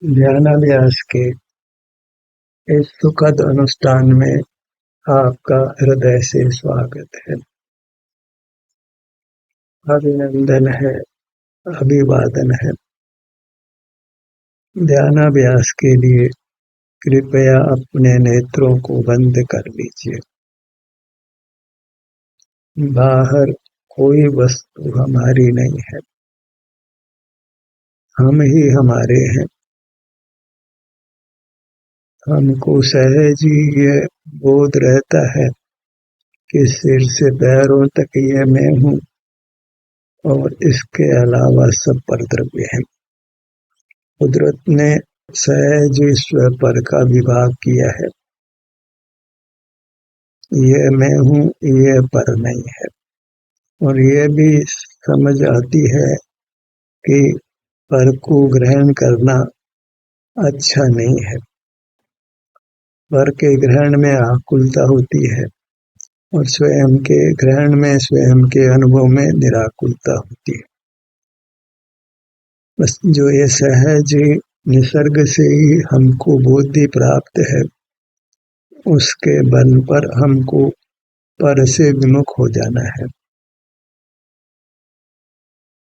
ध्यानाभ्यास के इस सुखद अनुष्ठान में आपका हृदय से स्वागत है, अभिनंदन है, अभिवादन है। ध्यानाभ्यास के लिए कृपया अपने नेत्रों को बंद कर लीजिए। बाहर कोई वस्तु हमारी नहीं है, हम ही हमारे हैं। हमको सहज ही यह बोध रहता है कि सिर से पैरों तक ये मैं हूँ और इसके अलावा सब परद्रव्य है। कुदरत ने सहज ईश्वर पर का विभाग किया है। ये मैं हूँ, ये पर नहीं है। और ये भी समझ आती है कि पर को ग्रहण करना अच्छा नहीं है। पर के ग्रहण में आकुलता होती है और स्वयं के ग्रहण में, स्वयं के अनुभव में निराकुलता होती है। बस जो ये सहज निसर्ग से ही हमको बुद्धि प्राप्त है, उसके बल पर हमको पर से विमुख हो जाना है,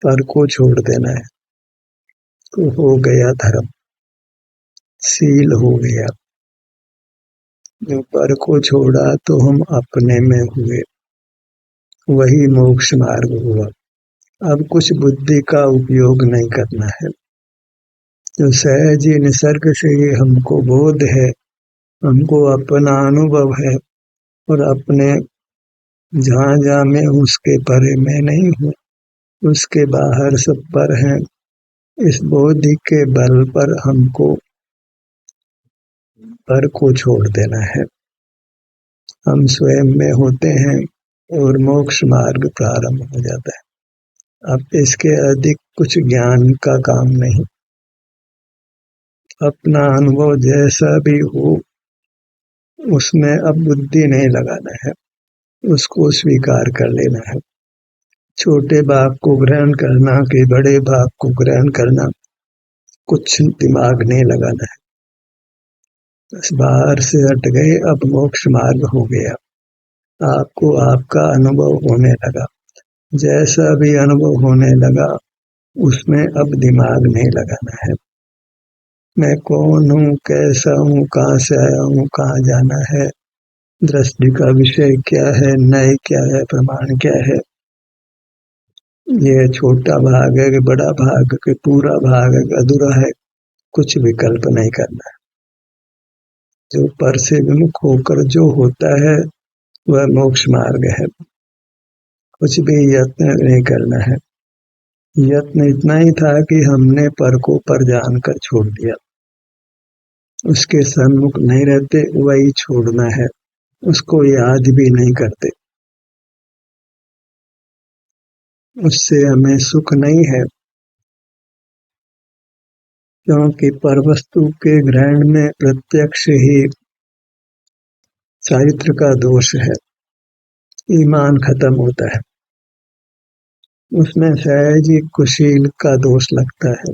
पर को छोड़ देना है, तो हो गया धर्म, सील हो गया। जो पर को छोड़ा तो हम अपने में हुए, वही मोक्ष मार्ग हुआ। अब कुछ बुद्धि का उपयोग नहीं करना है। जो सहज निसर्ग से ही हमको बोध है, हमको अपना अनुभव है और अपने जहाँ जहाँ मैं उसके परे मैं नहीं हूँ, उसके बाहर सब पर हैं। इस बोधि के बल पर हमको पर को छोड़ देना है। हम स्वयं में होते हैं और मोक्ष मार्ग प्रारंभ हो जाता है। अब इसके अधिक कुछ ज्ञान का काम नहीं। अपना अनुभव जैसा भी हो, उसमें अब बुद्धि नहीं लगाना है, उसको स्वीकार कर लेना है। छोटे भाग को ग्रहण करना कि बड़े भाग को ग्रहण करना, कुछ दिमाग नहीं लगाना है। बस बाहर से हट गए, अब मोक्ष मार्ग हो गया। आपको आपका अनुभव होने लगा। जैसा भी अनुभव होने लगा, उसमें अब दिमाग नहीं लगाना है। मैं कौन हूँ, कैसा हूँ, कहाँ से आया हूँ, कहाँ जाना है, दृष्टि का विषय क्या है, नय क्या है, प्रमाण क्या है, ये छोटा भाग है कि बड़ा भाग है कि पूरा भाग है कि अधूरा है, कुछ विकल्प नहीं करना है। जो पर से विमुख होकर जो होता है वह मोक्ष मार्ग है। कुछ भी यत्न नहीं करना है। यत्न इतना ही था कि हमने पर को पर जानकर छोड़ दिया। उसके सन्मुख नहीं रहते, वही छोड़ना है। उसको याद भी नहीं करते। उससे हमें सुख नहीं है, क्योंकि पर वस्तु के ग्रहण में प्रत्यक्ष ही चारित्र का दोष है। ईमान खत्म होता है, उसमें सहज ही कुशील का दोष लगता है।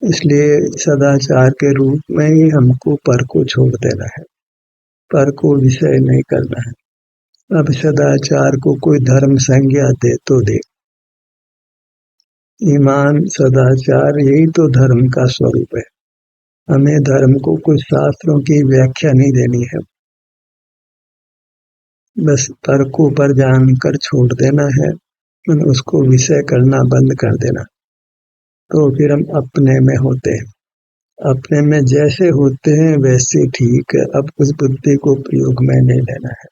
इसलिए सदाचार के रूप में ही हमको पर को छोड़ देना है, पर को विषय नहीं करना है। अब सदाचार को कोई धर्म संज्ञा दे तो दे। ईमान, सदाचार यही तो धर्म का स्वरूप है। हमें धर्म को कुछ शास्त्रों की व्याख्या नहीं देनी है, बस पर को पर जानकर छोड़ देना है, उसको विषय करना बंद कर देना। तो फिर हम अपने में होते हैं। अपने में जैसे होते हैं वैसे ठीक है। अब उस बुद्धि को प्रयोग में नहीं लेना है।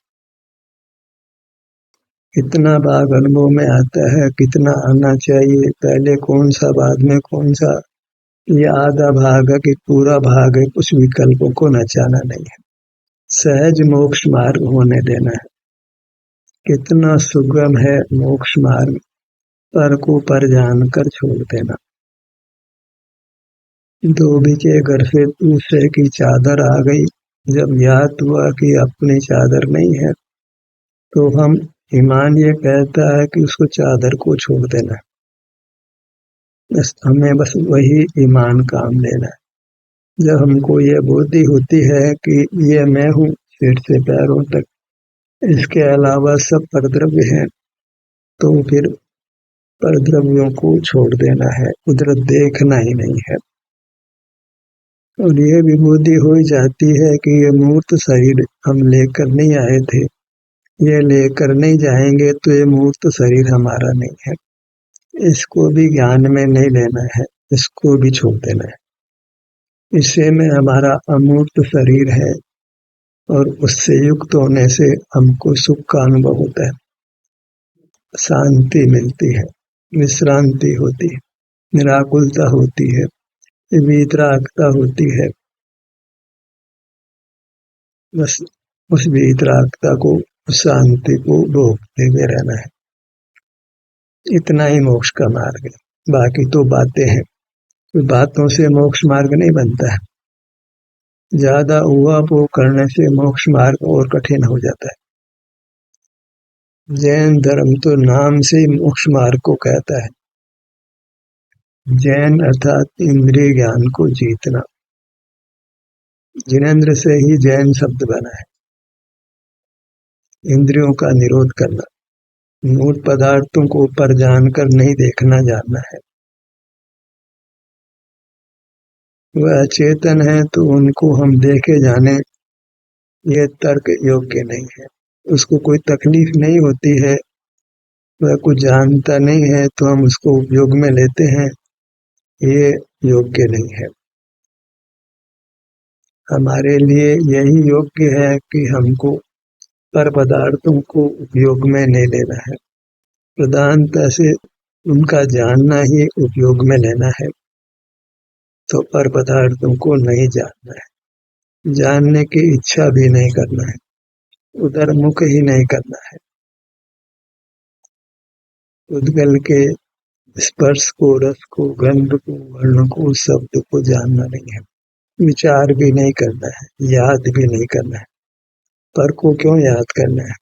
कितना भाग अनुभव में आता है, कितना आना चाहिए, पहले कौन सा बाद में कौन सा, ये आधा भाग है कि पूरा भाग है, कुछ विकल्पों को नचाना नहीं है। सहज मोक्ष मार्ग होने देना है। कितना सुगम है मोक्ष मार्ग, पर को पर जानकर छोड़ देना। धोबी के घर से दूसरे की चादर आ गई, जब याद हुआ कि अपनी चादर नहीं है, तो हम ईमान ये कहता है कि उसको चादर को छोड़ देना। बस हमें बस वही ईमान काम लेना है। जब हमको ये बुद्धि होती है कि ये मैं हूँ सिर से पैरों तक, इसके अलावा सब परद्रव्य हैं, तो फिर परद्रव्यों को छोड़ देना है, उधर देखना ही नहीं है। और ये भी बुद्धि हो जाती है कि ये मूर्त शरीर हम लेकर नहीं आए थे, ये लेकर नहीं जाएंगे, तो ये मूर्त शरीर हमारा नहीं है, इसको भी ज्ञान में नहीं लेना है, इसको भी छोड़ देना है। इससे में हमारा अमूर्त शरीर है और उससे युक्त होने से हमको सुख का अनुभव होता है, शांति मिलती है, विश्रांति होती है, निराकुलता होती है, वीतरागता होती है। बस उस वीतरागता को, उस शांति को भोगते हुए रहना है। इतना ही मोक्ष का मार्ग है। बाकी तो बातें हैं, तो बातों से मोक्ष मार्ग नहीं बनता है। ज्यादा ऊहापोह करने से मोक्ष मार्ग और कठिन हो जाता है। जैन धर्म तो नाम से ही मोक्ष मार्ग को कहता है। जैन अर्थात इंद्रिय ज्ञान को जीतना। जिनेंद्र से ही जैन शब्द बना है। इंद्रियों का निरोध करना, मूल पदार्थों को ऊपर जानकर नहीं देखना जानना है। वह चेतन है तो उनको हम देखे जाने ये तर्क योग्य नहीं है। उसको कोई तकलीफ नहीं होती है, वह कुछ जानता नहीं है तो हम उसको उपयोग में लेते हैं, ये योग्य नहीं है। हमारे लिए यही योग्य है कि हमको पर पदार्थों को उपयोग में नहीं लेना है, प्रधानता से उनका जानना ही उपयोग में लेना है। तो पर पदार्थों को नहीं जानना है, जानने की इच्छा भी नहीं करना है, उधर मुख ही नहीं करना है। उद्गल के स्पर्श को, रस को, गंध को, वर्ण को, शब्द को जानना नहीं है, विचार भी नहीं करना है, याद भी नहीं करना है। पर को क्यों याद करना है?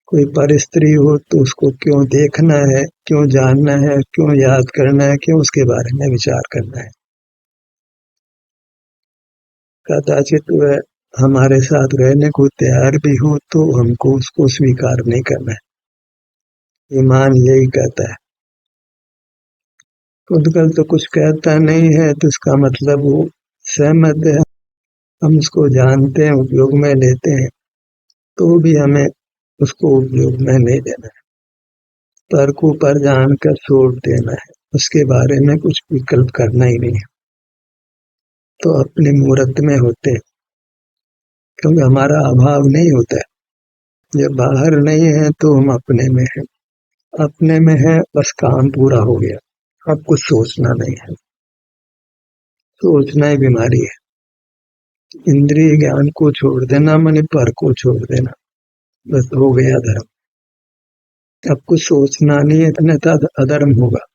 कोई पर स्त्री हो तो उसको क्यों देखना है, क्यों जानना है, क्यों याद करना है, क्यों उसके बारे में विचार करना है? कदाचित वह हमारे साथ रहने को तैयार भी हो तो हमको उसको स्वीकार नहीं करना है। ईमान यही कहता है। उद्गल तो कुछ कहता नहीं है तो इसका मतलब वो सहमत है, हम उसको जानते हैं, उपयोग में लेते हैं, तो भी हमें उसको उपयोग में नहीं लेना है। पर को पर जानकर छोड़ देना है, उसके बारे में कुछ विकल्प करना ही नहीं है। तो अपने मुहूर्त में होते हैं, क्योंकि हमारा अभाव नहीं होता है। जब बाहर नहीं है तो हम अपने में हैं, अपने में है, बस काम पूरा हो गया। अब कुछ सोचना नहीं है, सोचना ही बीमारी है। इंद्रिय ज्ञान को छोड़ देना माने पर को छोड़ देना, बस हो गया धर्म। अब कुछ सोचना नहीं है, अन्यथा अधर्म होगा।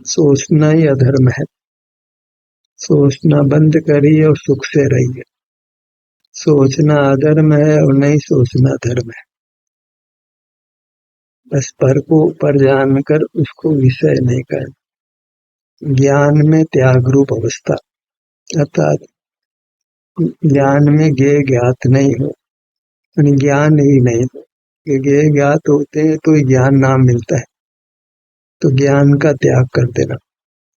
सोचना ही अधर्म है। सोचना बंद करिए और सुख से रहिए। सोचना अधर्म है और नहीं सोचना धर्म है। बस पर को पर जानकर उसको विषय नहीं कर। ज्ञान में त्याग रूप अवस्था, अर्थात ज्ञान में ज्ञेय ज्ञात नहीं हो, ज्ञान ही नहीं हो। ज्ञेय ज्ञात होते हैं तो ज्ञान नाम मिलता है, तो ज्ञान का त्याग कर देना,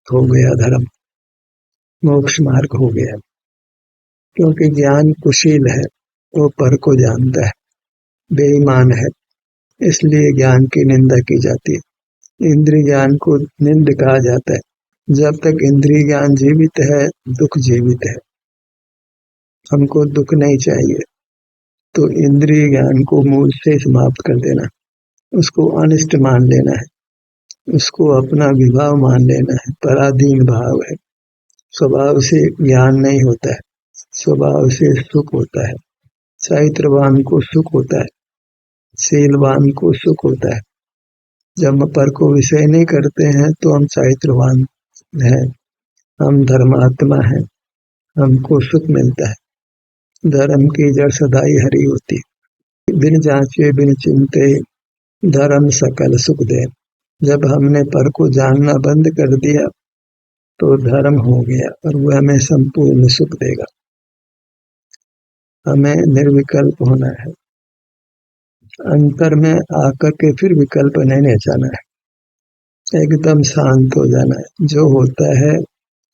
हो गया धर्म, मोक्ष मार्ग हो गया। क्योंकि ज्ञान कुशील है, वो पर को जानता है, बेईमान है, इसलिए ज्ञान की निंदा की जाती है। इंद्रिय ज्ञान को निंद कहा जाता है। जब तक इंद्रिय ज्ञान जीवित है, दुख जीवित है। हमको दुख नहीं चाहिए, तो इंद्रिय ज्ञान को मूल से समाप्त कर देना, उसको अनिष्ट मान लेना है, उसको अपना विभाव मान लेना है। पराधीन भाव है, स्वभाव से ज्ञान नहीं होता है, स्वभाव से सुख होता है। चैत्रवान को सुख होता है, शीलवान को सुख होता है। जब हम पर को विषय नहीं करते हैं तो हम चैत्रवान हैं, हम धर्मात्मा हैं, हमको सुख मिलता है। धर्म की जड़ सदाई हरी होती है। बिन जांचे बिन चिंते धर्म सकल सुख दे। जब हमने पर को जानना बंद कर दिया तो धर्म हो गया और वह हमें संपूर्ण सुख देगा। हमें निर्विकल्प होना है, अंतर में आकर के फिर विकल्प नहीं नचाना है, एकदम शांत हो जाना है। जो होता है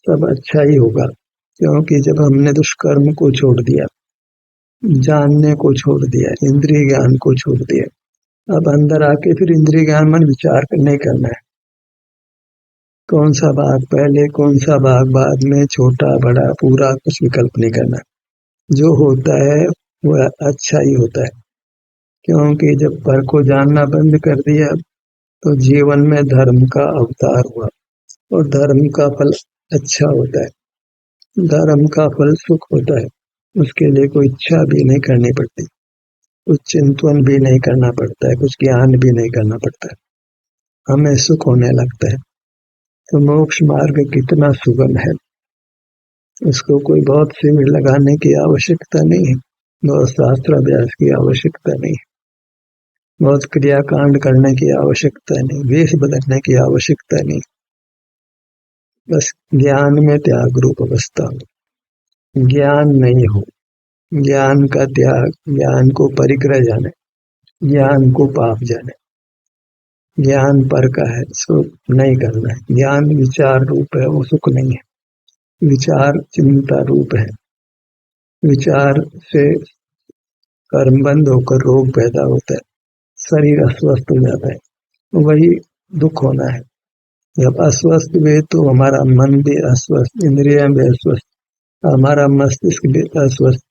सब अच्छा ही होगा, क्योंकि जब हमने दुष्कर्म को छोड़ दिया, जानने को छोड़ दिया, इंद्रिय ज्ञान को छोड़ दिया, अब अंदर आके फिर इंद्रिय ज्ञान मन विचार नहीं करना है। कौन सा भाग पहले, कौन सा भाग बाद में, छोटा बड़ा पूरा कुछ विकल्प नहीं करना। जो होता है वह अच्छा ही होता है, क्योंकि जब पर को जानना बंद कर दिया तो जीवन में धर्म का अवतार हुआ और धर्म का फल अच्छा होता है। धर्म का फल सुख होता है, उसके लिए कोई इच्छा भी नहीं करनी पड़ती, कुछ चिंतन भी नहीं करना पड़ता है, कुछ ज्ञान भी नहीं करना पड़ता है, हमें सुख होने लगता है। तो मोक्ष मार्ग कितना सुगम है, इसको कोई बहुत शिविर लगाने की आवश्यकता नहीं है, बहुत शास्त्र अभ्यास की आवश्यकता नहीं है, बहुत क्रियाकांड करने की आवश्यकता नहीं, वेश बदलने की आवश्यकता नहीं, बस ज्ञान में त्याग रूप अवस्था हो। ज्ञान नहीं हो, ज्ञान का त्याग, ज्ञान को परिग्रह जाने, ज्ञान को पाप जाने। ज्ञान पर का है, सुख नहीं करना है। ज्ञान विचार रूप है, वो सुख नहीं है। विचार चिंता रूप है, विचार से कर्म बंद होकर रोग पैदा होता है, शरीर अस्वस्थ हो जाता है, वही दुख होना है। जब अस्वस्थ हुए तो हमारा मन भी अस्वस्थ, इंद्रियां भी अस्वस्थ, हमारा मस्तिष्क भी अस्वस्थ,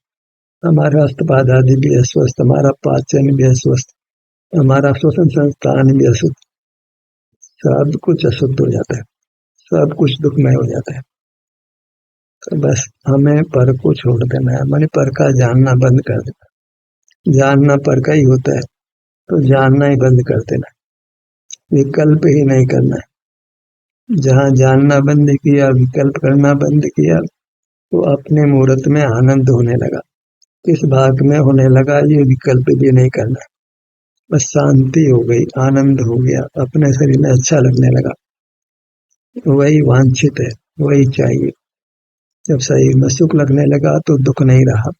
हमारा हस्तपाद आदि भी अस्वस्थ, हमारा पाचन भी अस्वस्थ, हमारा श्वसन संस्थान भी अशुद्ध, सब कुछ अशुद्ध हो जाता है, सब कुछ दुखमय हो जाता है। तो बस हमें पर को छोड़ देना है, मैंने पर का जानना बंद कर देना। जानना पर का ही होता है तो जानना ही बंद कर देना, विकल्प ही नहीं करना है। जहाँ जानना बंद किया, विकल्प करना बंद किया, तो अपने मुहूर्त में आनंद होने लगा। किस भाग में होने लगा, ये विकल्प भी नहीं करना, बस शांति हो गई, आनंद हो गया, अपने शरीर में अच्छा लगने लगा, वही वांछित है, वही चाहिए। जब शरीर में सुख लगने लगा तो दुख नहीं रहा,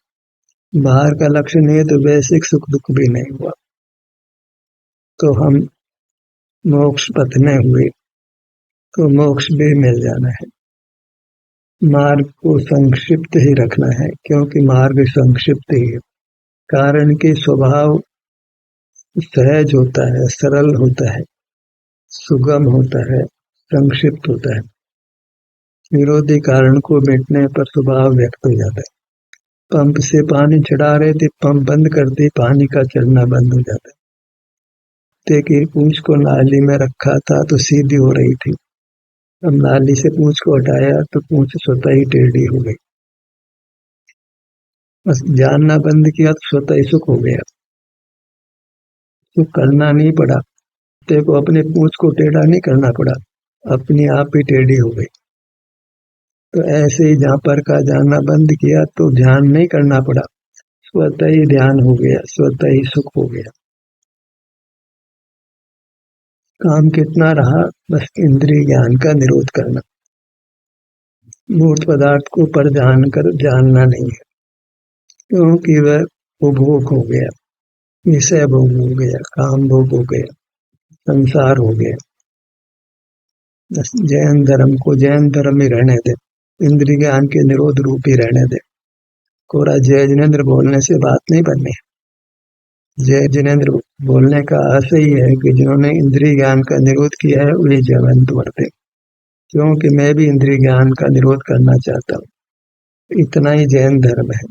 बाहर का लक्ष्य नहीं है तो वैश्विक सुख दुख भी नहीं हुआ, तो हम मोक्ष पथ में हुए, तो मोक्ष भी मिल जाना है। मार्ग को संक्षिप्त ही रखना है, क्योंकि मार्ग संक्षिप्त ही है, कारण के स्वभाव सहज होता है, सरल होता है, सुगम होता है, संक्षिप्त होता है। विरोधी कारण को मिटने पर स्वभाव व्यक्त हो जाता है। पंप से पानी चढ़ा रहे थे, पंप बंद कर दी, पानी का चढ़ना बंद हो जाता है। कुत्ते की पूंछ को नाली में रखा था तो सीधी हो रही थी, अब नाली से पूंछ को हटाया तो पूंछ स्वतः ही टेढ़ी हो गई। बस जानना बंद किया तो स्वतः ही सुख हो गया, सुख करना नहीं पड़ा, कुत्ते को अपने पूंछ को टेढ़ा नहीं करना पड़ा, अपनी आप ही टेढ़ी हो गई। तो ऐसे ही जहाँ पर का जानना बंद किया तो ध्यान नहीं करना पड़ा, स्वतः ही ध्यान हो गया, स्वतः ही सुख हो गया। काम कितना रहा, बस इंद्रिय ज्ञान का निरोध करना, मूर्त पदार्थ को पर जान कर जानना नहीं है, क्योंकि वह उपभोग हो गया, विषय भोग हो गया, काम भोग हो गया, संसार हो गया। बस जैन धर्म को जैन धर्म ही रहने दे, इंद्रिय ज्ञान के निरोध रूप ही रहने दे। कोरा जय जिनेन्द्र बोलने से बात नहीं बननी। जय जिनेन्द्र बोलने का आशय ही है कि जिन्होंने इंद्रिय ज्ञान का निरोध किया है वही जयवंत वर्ते, क्योंकि मैं भी इंद्रिय ज्ञान का निरोध करना चाहता हूँ। इतना ही जैन धर्म है।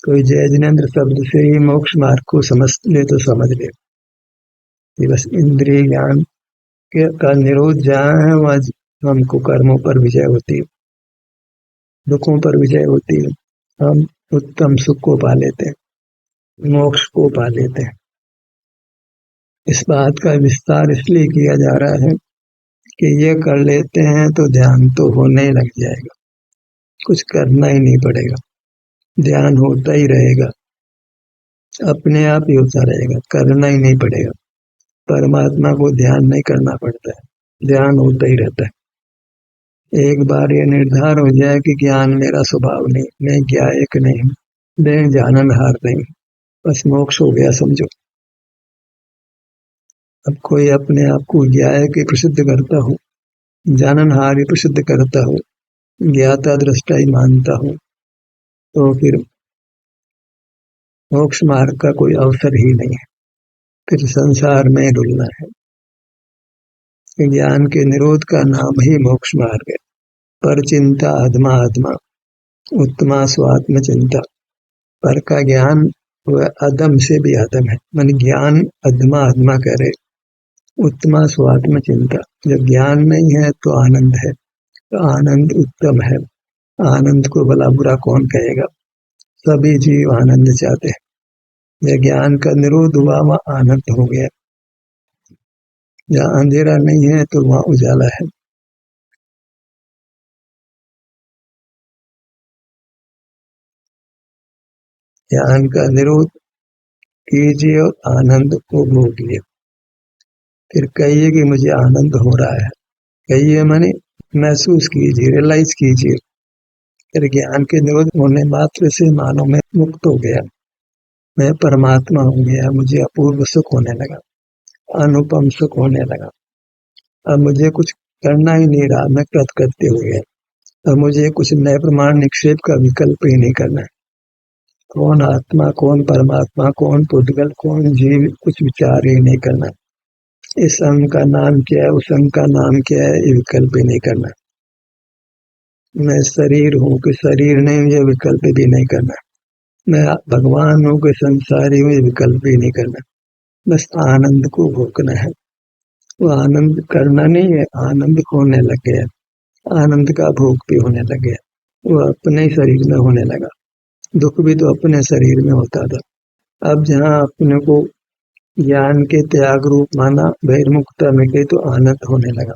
कोई जय जिनेन्द्र शब्द से ही मोक्ष मार्ग को समझ ले तो समझ ले, बस इंद्रिय ज्ञान का निरोध जहाँ है वहाँ हमको कर्मों पर विजय होती है, दुखों पर विजय होती है, हम उत्तम सुख को पा लेते हैं, मोक्ष को पा लेते हैं। इस बात का विस्तार इसलिए किया जा रहा है कि ये कर लेते हैं तो ध्यान तो होने लग जाएगा, कुछ करना ही नहीं पड़ेगा, ध्यान होता ही रहेगा, अपने आप ही होता रहेगा, करना ही नहीं पड़ेगा। परमात्मा को ध्यान नहीं करना पड़ता है, ध्यान होता ही रहता है। एक बार ये निर्धार हो जाए कि ज्ञान मेरा स्वभाव नहीं, मैं ज्ञायक नहीं हूँ, मैं जाननहार नहीं, बस मोक्ष हो गया समझो। अब कोई अपने आप को ज्ञायक ही प्रसिद्ध करता हो, जाननहार ही प्रसिद्ध करता हो, ज्ञाता दृष्टा ही मानता हो, तो फिर मोक्ष मार्ग का कोई अवसर ही नहीं है, फिर संसार में डुलना है। ज्ञान के निरोध का नाम ही मोक्ष मार्ग है। पर चिंता अधमा अधमा, उत्तमा स्वात्म चिंता। पर का ज्ञान वह अधम से भी अधम है, मन ज्ञान अधमा अधमा करे, उत्तमा स्वात्म चिंता। जब ज्ञान नहीं है तो आनंद है, तो आनंद उत्तम है। आनंद को भला बुरा कौन कहेगा, सभी जीव आनंद चाहते हैं। यह ज्ञान का निरोध हुआ, वहाँ आनंद हो गया। जहाँ अंधेरा नहीं है तो वहाँ उजाला है। ज्ञान का निरोध कीजिए और आनंद को भोगिए। फिर कहिए कि मुझे आनंद हो रहा है, कहिए माने महसूस कीजिए, रियलाइज कीजिए। फिर ज्ञान के निरोध होने मात्र से मानो मैं मुक्त हो गया, मैं परमात्मा हो गया, मुझे अपूर्व सुख होने लगा, अनुपम सुख होने लगा। अब मुझे कुछ करना ही नहीं रहा, मैं कृतकृत्य हो गया। अब मुझे कुछ नए प्रमाण निक्षेप का विकल्प ही नहीं करना है। कौन आत्मा, कौन परमात्मा, कौन पुद्गल, कौन जीव, कुछ विचार ही नहीं करना। इस अंग का नाम क्या है, उस अंग का नाम क्या है, ये विकल्प ही नहीं करना। मैं शरीर हूँ कि शरीर नहीं, ये विकल्प भी नहीं करना। मैं भगवान हूँ कि संसारी हूँ, ये विकल्प भी नहीं करना। बस आनंद को भोगना है। वो आनंद करना नहीं है, आनंद होने लग गया, आनंद का भोग भी होने लग गया। वो अपने ही शरीर में होने लगा। दुख भी तो अपने शरीर में होता था। अब जहाँ अपने को ज्ञान के त्याग रूप माना, बहिर्मुखता मिटे तो आनंद होने लगा।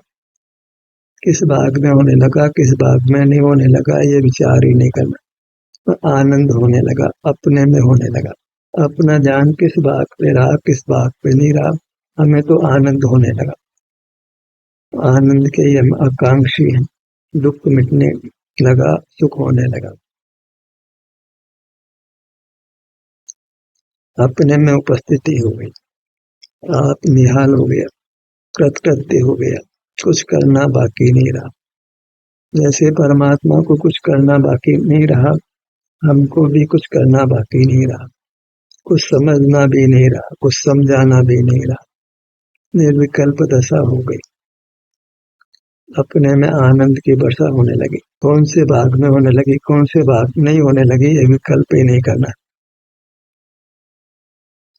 किस भाग में होने लगा, किस भाग में नहीं होने लगा, ये विचार ही नहीं करना। तो आनंद होने लगा, अपने में होने लगा। अपना जान किस भाग पे रहा, किस भाग पे नहीं रहा, हमें तो आनंद होने लगा। आनंद के हम आकांक्षी हैं। दुख मिटने लगा, सुख होने लगा। अपने में उपस्थिति हो गई, आप निहाल हो गया, कृतकृत्य हो गया, कुछ करना बाकी नहीं रहा। जैसे परमात्मा को कुछ करना बाकी नहीं रहा, हमको भी कुछ करना बाकी नहीं रहा। कुछ समझना भी नहीं रहा, कुछ समझाना भी नहीं रहा। निर्विकल्प दशा हो गई। अपने में आनंद की वर्षा होने लगी। कौन से भाग में होने लगी, कौन से भाग नहीं होने लगी, ये विकल्प ही नहीं करना।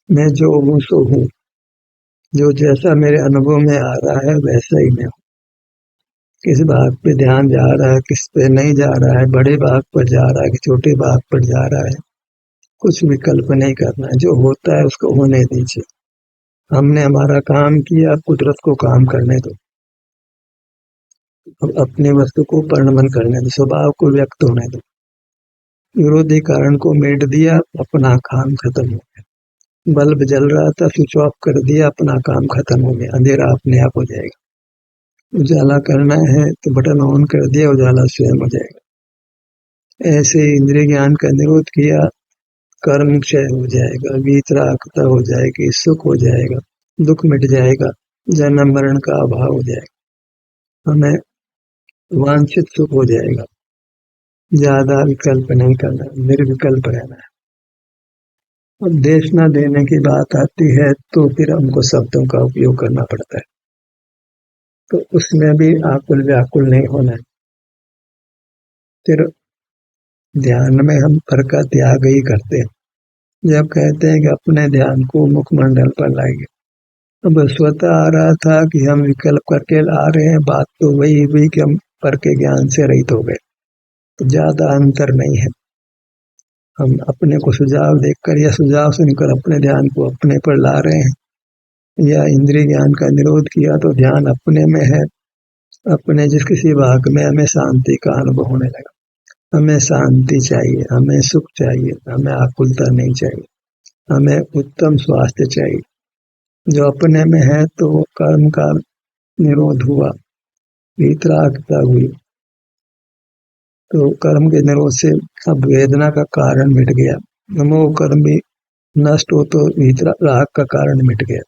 मैं जो हूँ सो हूँ, जो जैसा मेरे अनुभव में आ रहा है वैसा ही मैं हूँ। किस भाग पे ध्यान जा रहा है, किस पे नहीं जा रहा है, बड़े भाग पर जा रहा है कि छोटे भाग पर जा रहा है, कुछ विकल्प नहीं करना है। जो होता है उसको होने दीजिए। हमने हमारा काम किया, कुदरत को काम करने दो। अपनी वस्तु को परिणमन करने दो, स्वभाव को व्यक्त होने दो। विरोधी कारण को मेट दिया, अपना काम खत्म हो गया। बल्ब जल रहा था, स्विच ऑफ कर दिया, अपना काम खत्म हो गया। अंधेरा अपने आप हो जाएगा। उजाला करना है तो बटन ऑन कर दिया, उजाला स्वयं हो जाएगा। ऐसे इंद्रिय ज्ञान का निरोध किया, कर्म क्षय हो जाएगा, वीतरागता हो जाएगी, सुख हो जाएगा, दुख मिट जाएगा, जन्म मरण का अभाव हो जाएगा, हमें वांछित सुख हो जाएगा। ज्यादा विकल्प नहीं करना, निर्विकल्प रहना है। अब देश न देने की बात आती है तो फिर हमको शब्दों का उपयोग करना पड़ता है, तो उसमें भी आकुल व्याकुल नहीं होना है। फिर ध्यान में हम पर का त्याग ही करते हैं। जब कहते हैं कि अपने ध्यान को मुखमंडल पर लाइए, अब स्वतः आ रहा था कि हम विकल्प करके आ रहे हैं, बात तो वही हुई कि हम पर के ज्ञान से रहित हो गए, तो ज्यादा अंतर नहीं है। हम अपने को सुझाव देखकर या सुझाव सुनकर अपने ध्यान को अपने पर ला रहे हैं, या इंद्रिय ज्ञान का निरोध किया तो ध्यान अपने में है। अपने जिस किसी भाग में हमें शांति का अनुभव होने लगा। हमें शांति चाहिए, हमें सुख चाहिए, हमें आकुलता नहीं चाहिए, हमें उत्तम स्वास्थ्य चाहिए, जो अपने में है तो वो कर्म का निरोध हुआ, वीतरागता हुई, तो कर्म के निरोध से अब वेदना का कारण मिट गया। मोह कर्म भी नष्ट हो तो वीतराग का कारण मिट गया।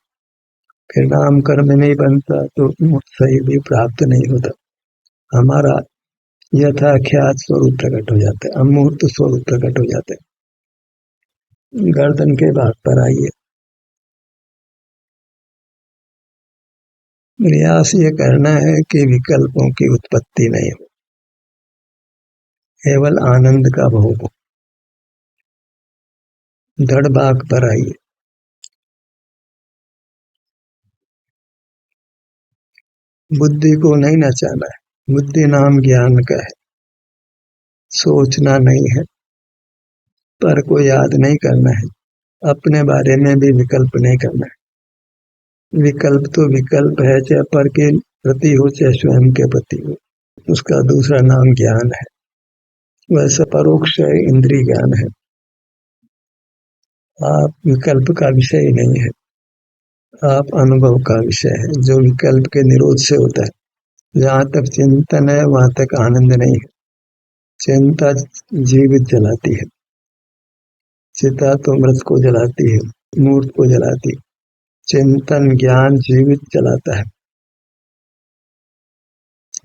फिर नाम कर्म नहीं बनता तो सही भी प्राप्त नहीं होता। हमारा यथाख्यात स्वरूप प्रकट हो जाते, अमूर्त स्वरूप प्रकट हो जाते। गर्दन के भाग पर आइए। प्रयास ये करना है कि विकल्पों की उत्पत्ति नहीं हो, केवल आनंद का भोग हो। धड़ भाग पर आइए। बुद्धि को नहीं नचाना है, बुद्धि नाम ज्ञान का है। सोचना नहीं है, पर को याद नहीं करना है। अपने बारे में भी विकल्प नहीं करना है। विकल्प तो विकल्प है, चाहे पर के प्रति हो चाहे स्वयं के प्रति हो, उसका दूसरा नाम ज्ञान है। वैसा परोक्ष है, इंद्रिय ज्ञान है। आप विकल्प का विषय नहीं है, आप अनुभव का विषय है, जो विकल्प के निरोध से होता है। जहाँ तक चिंतन है वहां तक आनंद नहीं है। चिंता जीवित जलाती है, चिता तो मृत को जलाती है, मूर्त को जलाती। चिंतन ज्ञान जीवित जलाता है।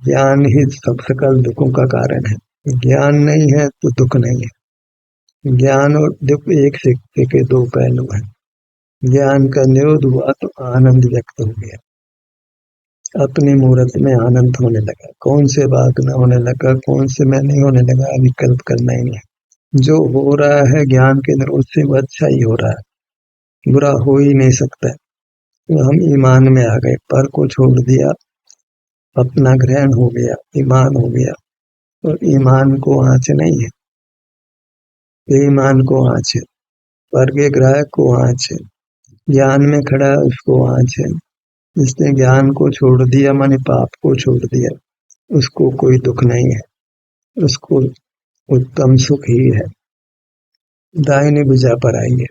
ज्ञान ही सब सकल दुखों का कारण है। ज्ञान नहीं है तो दुख नहीं है। ज्ञान और दुख एक सिक्के के दो पहलू हैं। ज्ञान का निरोध हुआ तो आनंद व्यक्त हो गया। अपनी मूर्त में आनंद होने लगा। कौन से बात में होने लगा, कौन से में नहीं होने लगा, विकल्प करना ही नहीं। जो हो रहा है ज्ञान के निरोध से वो अच्छा ही हो रहा है, बुरा हो ही नहीं सकता। तो हम ईमान में आ गए, पर को छोड़ दिया, अपना ग्रहण हो गया, ईमान हो गया। और ईमान को आँच नहीं है, बेईमान को आँच है, पर के ग्राहक को आँच है। ज्ञान में खड़ा है उसको आँच है। जिसने ज्ञान को छोड़ दिया माने पाप को छोड़ दिया, उसको कोई दुख नहीं है, उसको उत्तम सुख ही है। दाहिनी भुजा पर आइए।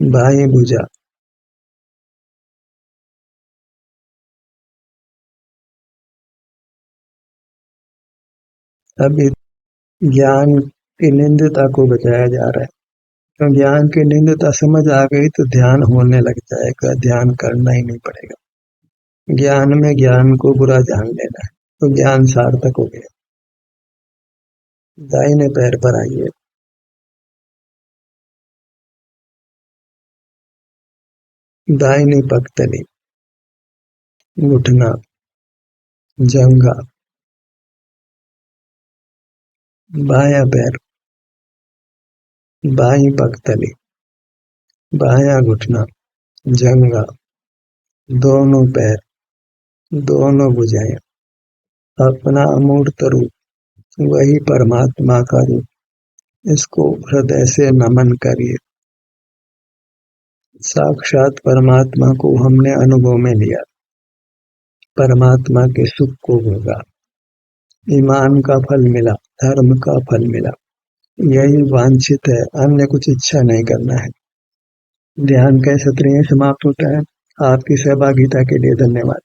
बाई भुजा। अभी ज्ञान की निंदता को बचाया जा रहा है। तो ज्ञान की निंदता समझ आ गई तो ध्यान होने लग जाएगा, ध्यान करना ही नहीं पड़ेगा। ज्ञान में ज्ञान को बुरा जान लेना है तो ज्ञान सार्थक हो गया। दाहिने पैर पर आइए। दाहिनी पगतली, घुटना, जंघा, बायां पैर, बाई पगतली, बायां घुटना, जंघा, दोनों पैर, दोनों भुजाएं। अपना अमूर्त रूप, वही परमात्मा का रूप, इसको हृदय से नमन करिए। साक्षात परमात्मा को हमने अनुभव में लिया, परमात्मा के सुख को भोगा, ईमान का फल मिला, धर्म का फल मिला। यही वांछित है, अन्य कुछ इच्छा नहीं करना है। ध्यान का सत्र समाप्त होता है। आपकी सहभागिता के लिए धन्यवाद।